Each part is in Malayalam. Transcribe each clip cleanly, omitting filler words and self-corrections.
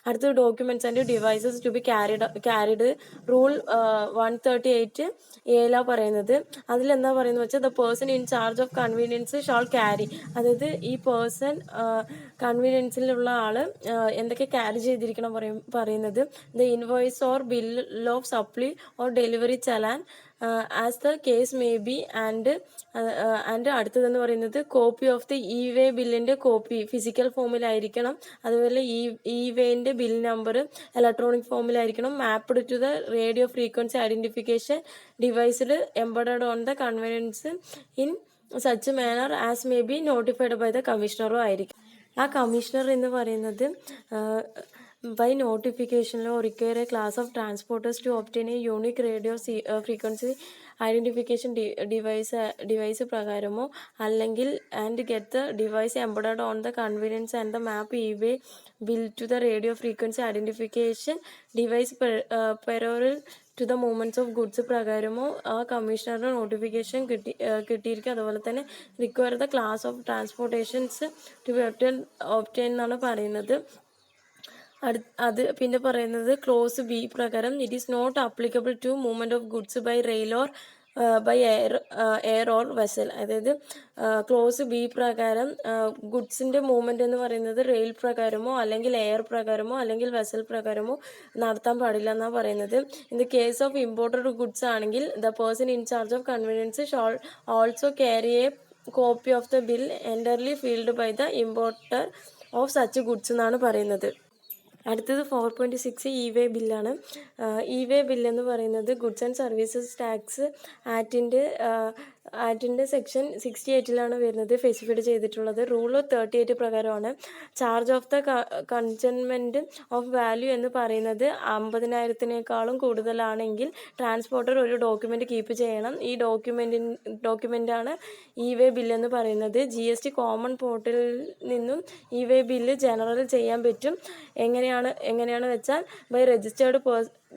അടുത്ത documents and devices to be carried rule 138 ഏലാ പറയുന്നത്. അതിലെന്താ പറയുന്നത് വെച്ചാൽ the person in charge of convenience shall carry, അതായത് ഈ പേഴ്സൺ കൺവീനിയൻസിലുള്ള ആള് എന്തൊക്കെ ക്യാരി ചെയ്തിരിക്കണം പറയുന്നത് the invoice or bill of supply or delivery challan as the case may be and അടുത്തതെന്ന് പറയുന്നത് copy of the e way ബില്ലിൻ്റെ കോപ്പി ഫിസിക്കൽ ഫോമിലായിരിക്കണം. അതുപോലെ ഇ വേൻ്റെ ബിൽ നമ്പർ ഇലക്ട്രോണിക് ഫോമിലായിരിക്കണം. Mapped to the radio frequency identification devised embedded on the convenience in such manner as may be notified by the കമ്മീഷണറും ആയിരിക്കും. ആ കമ്മീഷണർ എന്ന് പറയുന്നത് by notification or require a class of transporters to obtain a unique radio frequency identification device പ്രകാരമോ അല്ലെങ്കിൽ and get the device embedded on the convenience and the map eBay bill to the radio frequency identification device parallel to the movements of goods പ്രകാരമോ ആ കമ്മീഷണറുടെ നോട്ടിഫിക്കേഷൻ കിട്ടിയിരിക്കും. അതുപോലെ തന്നെ require the class of transportations to be obtain എന്നാണ് പറയുന്നത്. അത് പിന്നെ പറയുന്നത് ക്ലോസ് ബി പ്രകാരം it is not applicable to movement of goods by rail or by air or vessel. അതായത് ക്ലോസ് ബി പ്രകാരം ഗുഡ്സിൻ്റെ മൂവ്മെൻ്റ് എന്ന് പറയുന്നത് റെയിൽ പ്രകാരമോ അല്ലെങ്കിൽ എയർ പ്രകാരമോ അല്ലെങ്കിൽ വെസൽ പ്രകാരമോ നടത്താൻ പാടില്ല എന്നാണ് പറയുന്നത്. In the case of imported goods ആണെങ്കിൽ the person in charge of convenience shall also carry a copy of the bill entry filed by the importer of such goods എന്നാണ് പറയുന്നത്. അടുത്തത് 4.6 ഇ വേ ബില്ലാണ്. ഇ വേ ബില്ലെന്ന് പറയുന്നത് ഗുഡ്സ് ആൻഡ് സർവീസസ് ടാക്സ് ആക്ടിൻ്റെ സെക്ഷൻ 68 വരുന്നത് സ്പെസിഫൈഡ് ചെയ്തിട്ടുള്ളത്. റൂൾ 38 പ്രകാരമാണ്. Charge of the consignment of value എന്ന് പറയുന്നത് 50,000 കൂടുതലാണെങ്കിൽ ട്രാൻസ്പോർട്ടർ ഒരു ഡോക്യുമെൻ്റ് കീപ്പ് ചെയ്യണം. ഈ ഡോക്യുമെൻ്റാണ് ഇ വേ ബില്ലെന്ന് പറയുന്നത്. GST കോമൺ പോർട്ടലിൽ നിന്നും ഇ വേ ബില്ല് ജനറൽ ചെയ്യാൻ പറ്റും. എങ്ങനെയാണ് വെച്ചാൽ by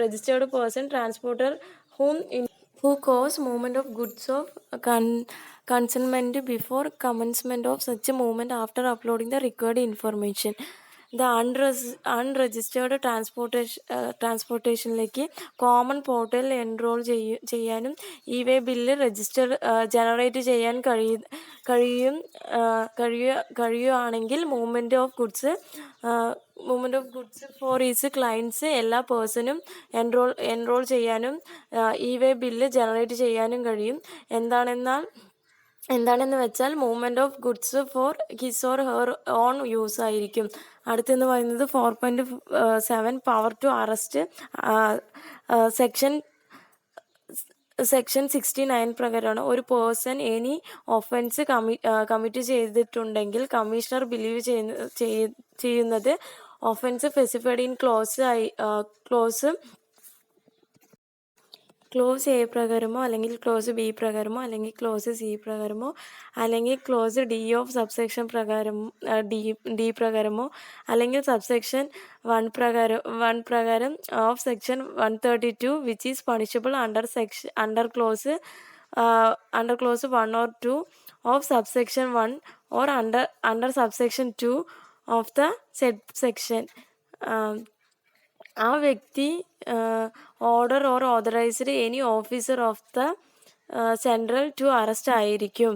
registered person transporter who cause movement of goods of consignment before commencement of such a movement after uploading the required information. The unregistered ട്രാൻസ്പോർട്ടേഷനിലേക്ക് കോമൺ പോർട്ടലിൽ എൻറോൾ ചെയ്യാനും ഇ വേ ബില്ല് ജനറേറ്റ് ചെയ്യാൻ കഴിയുകയാണെങ്കിൽ movement of goods for his clients എല്ലാ പേഴ്സണും എൻറോൾ ചെയ്യാനും ഇ വേ ബില്ല് ജനറേറ്റ് ചെയ്യാനും കഴിയും. എന്താണെന്ന് വെച്ചാൽ movement of goods for his or her own use ആയിരിക്കും. അടുത്തെന്ന് പറയുന്നത് 4.7 പവർ ടു അറസ്റ്റ്. സെക്ഷൻ 69 പ്രകാരമാണ്. ഒരു പേഴ്സൺ എനി ഒഫൻസ് കമ്മിറ്റ് ചെയ്തിട്ടുണ്ടെങ്കിൽ കമ്മീഷണർ ബിലീവ് ചെയ്യുന്നത് offence specified in clause A പ്രകാരമോ അല്ലെങ്കിൽ ക്ലോസ് ബി പ്രകാരമോ അല്ലെങ്കിൽ ക്ലോസ് സി പ്രകാരമോ അല്ലെങ്കിൽ clause D of subsection D പ്രകാരമോ അല്ലെങ്കിൽ സബ്സെക്ഷൻ 1 പ്രകാരം of section 132 which is punishable under clause 1 or 2 of subsection 1 or under subsection 2 of the section. ആ വ്യക്തി order or authorised any officer of the central to arrest ആയിരിക്കും.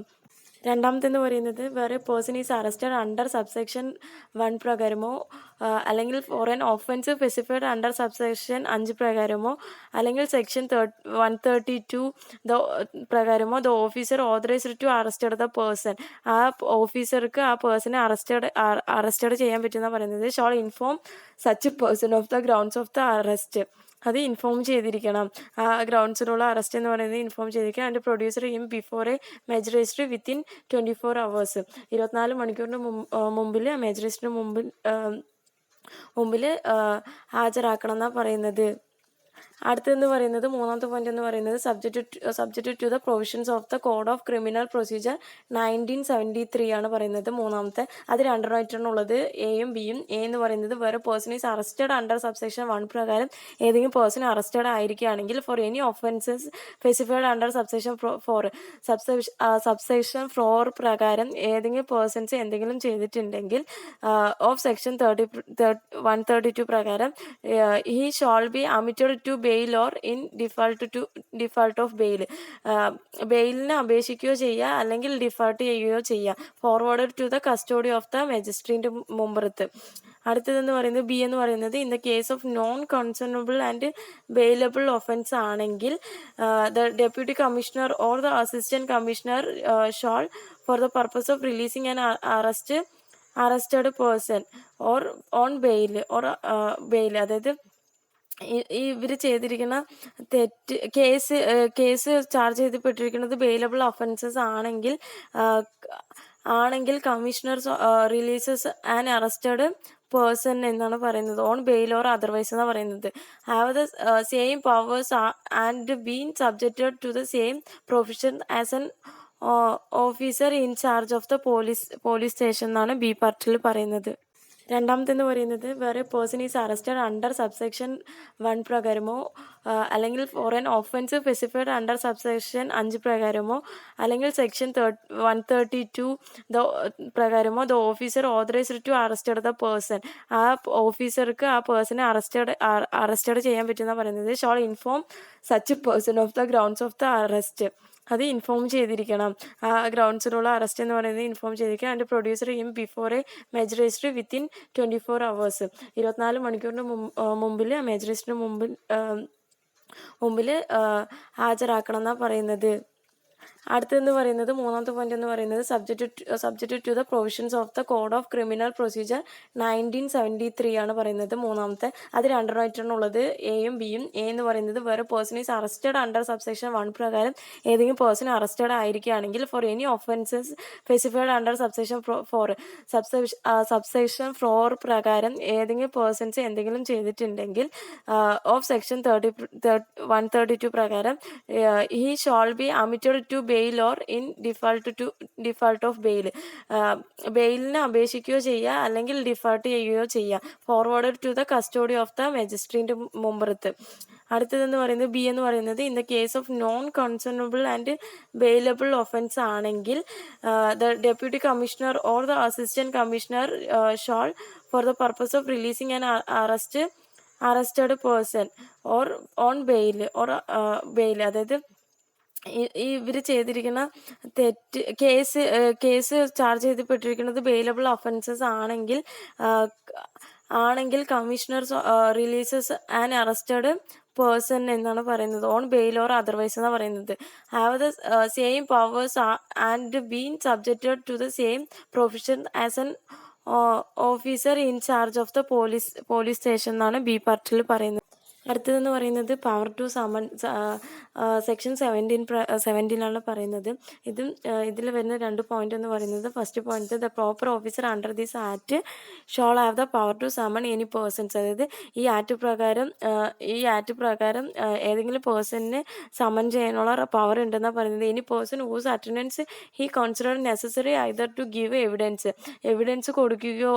രണ്ടാമത്തെന്ന് പറയുന്നത് വേറെ person is arrested under subsection 1 പ്രകാരമോ അല്ലെങ്കിൽ for an offence specified under subsection 5 പ്രകാരമോ അല്ലെങ്കിൽ സെക്ഷൻ 132 പ്രകാരമോ the officer authorised to arrested the person. ആ ഓഫീസർക്ക് ആ പേഴ്സണെ അറസ്റ്റഡ് ചെയ്യാൻ പറ്റുന്ന പറയുന്നത് shall inform such person of the grounds of the arrest. അത് ഇൻഫോം ചെയ്തിരിക്കണം. ആ ഗ്രൗണ്ട്സിലുള്ള അറസ്റ്റ് എന്ന് പറയുന്നത് ഇൻഫോം ചെയ്തിരിക്കണം. And producer in before a magistrate within 24 hours 24 മണിക്കൂറിന് മുമ്പിൽ മജിസ്ട്രേറ്റിന് മുമ്പിൽ ഹാജരാക്കണം എന്നാണ് പറയുന്നത്. അടുത്തെന്ന് പറയുന്നത് മൂന്നാമത്തെ പോയിന്റ് എന്ന് പറയുന്നത് subject to the provisions of the code of criminal procedure 1973 ആണ് പറയുന്നത് മൂന്നാമത്തെ. അത് രണ്ടെണ്ണമായിട്ടാണ് ഉള്ളത്, എയും ബിയും. എ എന്ന് പറയുന്നത് വേറെ person is arrested under subsection 1 പ്രകാരം ഏതെങ്കിലും പേഴ്സൺ അറസ്റ്റഡ് ആയിരിക്കുകയാണെങ്കിൽ for any offences specified under subsection 4 subsection 4 പ്രകാരം ഏതെങ്കിലും പേഴ്സൺസ് എന്തെങ്കിലും ചെയ്തിട്ടുണ്ടെങ്കിൽ ഓഫ് സെക്ഷൻ 132 പ്രകാരം he shall be admitted to bail or in default of bail. ബെയിലിന് അപേക്ഷിക്കുകയോ ചെയ്യുക അല്ലെങ്കിൽ ഡിഫാൾട്ട് ചെയ്യുകയോ ചെയ്യുക. Forward to the custody of the magistrate മുമ്പത്ത്. അടുത്തതെന്ന് പറയുന്നത് ബി എന്ന് പറയുന്നത് in the case of non cognizable and bailable offence ആണെങ്കിൽ the deputy commissioner or the assistant commissioner shall for the purpose of releasing an arrested person or on bail അതായത് ഇവർ ചെയ്തിരിക്കുന്ന കേസ് ചാർജ് ചെയ്യപ്പെട്ടിരിക്കുന്നത് ബെയിലബിൾ ഒഫൻസസ് ആണെങ്കിൽ commissioner releases an arrested person എന്നാണ് പറയുന്നത്. ഓൺ ബെയിൽ ഓർ അതർവൈസ് എന്നാണ് പറയുന്നത്. Have the same powers and been subjected to the same profession as an officer in charge of the police station എന്നാണ് ബി പാർട്ടിൽ പറയുന്നത്. രണ്ടാമത്തെന്ന് പറയുന്നത് വേറെ person is arrested under subsection 1 പ്രകാരമോ അല്ലെങ്കിൽ for an offence specified under subsection 5 പ്രകാരമോ അല്ലെങ്കിൽ സെക്ഷൻ 132 പ്രകാരമോ the officer authorised to arrested the person. ആ ഓഫീസർക്ക് ആ പേഴ്സണെ അറസ്റ്റഡ് ചെയ്യാൻ പറ്റുന്ന പറയുന്നത് shall inform such person of the grounds of the arrest. അത് ഇൻഫോം ചെയ്തിരിക്കണം. ആ ഗ്രൗണ്ട്സിലുള്ള അറസ്റ്റ് എന്ന് പറയുന്നത് ഇൻഫോം ചെയ്തിരിക്കണം. And produced before a magistrate within 24 hours 24 മണിക്കൂറിന് മുമ്പിൽ മജിസ്ട്രേറ്റിന് മുമ്പിൽ ഹാജരാക്കണം എന്നാണ് പറയുന്നത്. അടുത്തെന്ന് പറയുന്നത് മൂന്നാമത്തെ പോയിന്റ് എന്ന് പറയുന്നത് subject to the provisions of the code of criminal procedure 1973 ആണ് പറയുന്നത് മൂന്നാമത്തെ. അത് രണ്ടെണ്ണമായിട്ടാണ് ഉള്ളത്, എയും ബിയും. എ എന്ന് പറയുന്നത് വേറെ person is arrested under subsection 1 പ്രകാരം ഏതെങ്കിലും പേഴ്സൺ അറസ്റ്റഡ് ആയിരിക്കുകയാണെങ്കിൽ for any offences specified under subsection 4 subsection 4 പ്രകാരം ഏതെങ്കിലും പേഴ്സൺസ് എന്തെങ്കിലും ചെയ്തിട്ടുണ്ടെങ്കിൽ ഓഫ് സെക്ഷൻ 132 പ്രകാരം he shall be admitted to bail or in default of bail. ബെയിലിന് അപേക്ഷിക്കുകയോ ചെയ്യുക അല്ലെങ്കിൽ ഡിഫാൾട്ട് ചെയ്യുകയോ ചെയ്യുക. Forward to the custody of the magistrate മുമ്പത്ത്. അടുത്തതെന്ന് പറയുന്നത് ബി എന്ന് പറയുന്നത് in the case of non cognizable and bailable offence ആണെങ്കിൽ the deputy commissioner or the assistant commissioner shall for the purpose of releasing an arrested person or on bail അതായത് ഇവർ ചെയ്തിരിക്കുന്ന കേസ് ചാർജ് ചെയ്യപ്പെട്ടിരിക്കുന്നത് ബെയിലബിൾ ഒഫൻസസ് ആണെങ്കിൽ commissioner releases an arrested person എന്നാണ് പറയുന്നത്. ഓൺ ബെയിൽ ഓർ അതർവൈസ് എന്നാണ് പറയുന്നത്. Have the same powers and been subjected to the same profession as an officer in charge of the police station എന്നാണ് ബി പാർട്ടിൽ പറയുന്നത്. അടുത്തതെന്ന് പറയുന്നത് പവർ ടു സമൺ സെക്ഷൻ 17 പറയുന്നത്. ഇതിൽ വരുന്ന 2 പോയിന്റ് എന്ന് പറയുന്നത് first point the proper officer under this act shall have the power to summon any persons. അതായത് ഈ ആക്ട് പ്രകാരം ഏതെങ്കിലും പേഴ്സണിനെ സമൺ ചെയ്യാനുള്ള പവർ ഉണ്ടെന്നാണ് പറയുന്നത്. Any person whose attendance he consider necessary either to give evidence കൊടുക്കുകയോ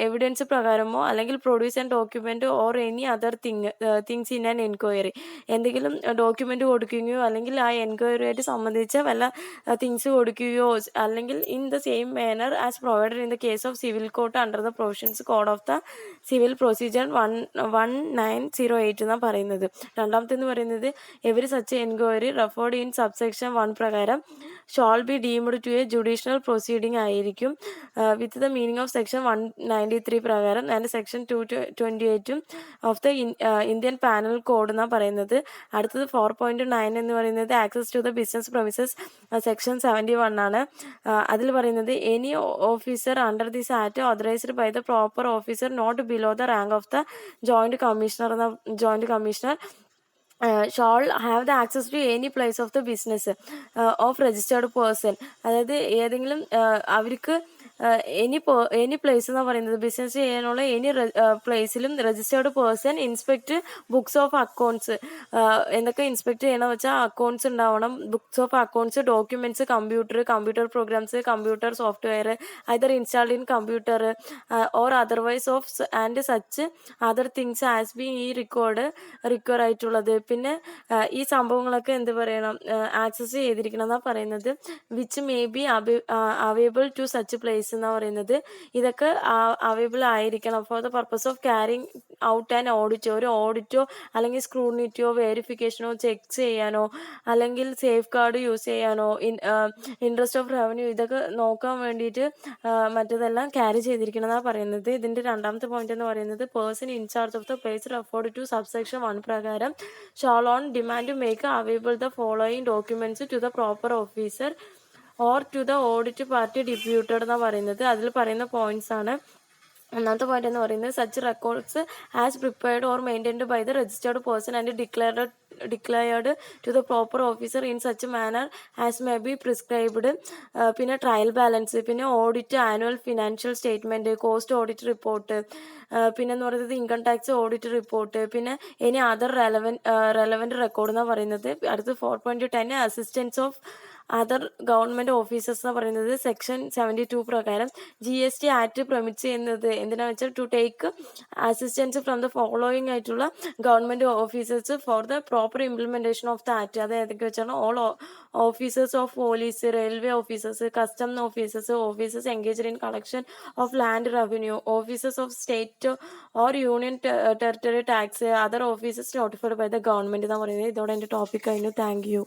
എവിഡൻസ് പ്രകാരമോ അല്ലെങ്കിൽ produce and document or any other things in an enquiry. എന്തെങ്കിലും ഡോക്യുമെന്റ് കൊടുക്കുകയോ അല്ലെങ്കിൽ ആ എൻക്വയറിയായിട്ട് സംബന്ധിച്ച വല്ല തിങ്സ് കൊടുക്കുകയോ അല്ലെങ്കിൽ in the same manner as provided in the case of civil court under the provisions code of the civil procedure 1908 എന്നാണ് പറയുന്നത്. രണ്ടാമത്തെന്ന് പറയുന്നത് every such enquiry referred in subsection 1 പ്രകാരം shall be deemed to a judicial proceeding ആയിരിക്കും with the meaning of section 193 പ്രകാരം and section 228 of the Indian penal code എന്നാണ് പറയുന്നത്. അടുത്തത് 4.9 എന്ന് പറയുന്നത് access to the business premises section 71 ആണ്. അതിൽ പറയുന്നത് any officer under this act authorised by the proper officer not below the rank of the joint commissioner shall have the access to any place of the business of registered person. അതായത് ഏതെങ്കിലും അവർക്ക് എനി പ്ലേസ് എന്ന് പറയുന്നത് ബിസിനസ് ചെയ്യാനുള്ള എനി പ്ലേസിലും registered person inspect books of accounts. എന്തൊക്കെ ഇൻസ്പെക്ട് ചെയ്യണമെന്ന് വെച്ചാൽ അക്കൗണ്ട്സ് ഉണ്ടാവണം, books of accounts, documents, computer programs, computer software either installed in computer or otherwise of and such other things as be ഈ റിക്വയർ ആയിട്ടുള്ളത്. പിന്നെ ഈ സംഭവങ്ങളൊക്കെ എന്ത് പറയണം, ആക്സസ് ചെയ്തിരിക്കണം എന്നാണ് പറയുന്നത്. Which may be available to such place എന്നാണ് പറയുന്നത്. ഇതൊക്കെ അവൈലബിൾ ആയിരിക്കണം for the purpose of carrying out and ഓഡിറ്റോ, ഒരു ഓഡിറ്റോ അല്ലെങ്കിൽ സ്ക്രൂണിറ്റിയോ വെരിഫിക്കേഷനോ ചെക്ക് ചെയ്യാനോ അല്ലെങ്കിൽ സേഫ് ഗാർഡ് യൂസ് ചെയ്യാനോ ഇൻട്രസ്റ്റ് ഓഫ് റവന്യൂ ഇതൊക്കെ നോക്കാൻ വേണ്ടിയിട്ട് മറ്റേതെല്ലാം ക്യാരി ചെയ്തിരിക്കണം എന്നാണ് പറയുന്നത്. ഇതിൻ്റെ രണ്ടാമത്തെ പോയിന്റ് എന്ന് പറയുന്നത് person in charge of the place referred to subsection 1 പ്രകാരം shall on demand make available the following documents to the proper officer or to the audit party deputed എന്നാണ് പറയുന്നത്. അതിൽ പറയുന്ന പോയിന്റ്സ് ആണ്. ഒന്നാമത്തെ പോയിന്റ് എന്ന് പറയുന്നത് such records as prepared or maintained by the registered person and declared to the proper officer in such manner as may be prescribed. പിന്നെ ട്രയൽ ബാലൻസ്, പിന്നെ audit, annual financial statement, cost audit report, പിന്നെന്ന് പറയുന്നത് ഇൻകം ടാക്സ് ഓഡിറ്റ് റിപ്പോർട്ട്, പിന്നെ ഇനി അതർ റെലവൻറ്റ് റെക്കോർഡ് എന്നാണ് പറയുന്നത്. അടുത്ത് 4.10 assistance of other government officers എന്ന് പറയുന്നത് സെക്ഷൻ 72 പ്രകാരം GST ആക്ട് പെർമിറ്റ് ചെയ്യുന്നത് എന്തിനാണെന്ന് വെച്ചാൽ to take assistance from the following ആയിട്ടുള്ള government officers for the proper implementation of the act. അത് ഏതൊക്കെ വെച്ചാണ് all officers of police, railway officers, custom officers engaged in collection of land revenue, officers of state or union territory tax, other officers notified by the government എന്ന് പറയുന്നത്. ഇതോടെ എൻ്റെ ടോപ്പിക് കഴിഞ്ഞു. Thank U.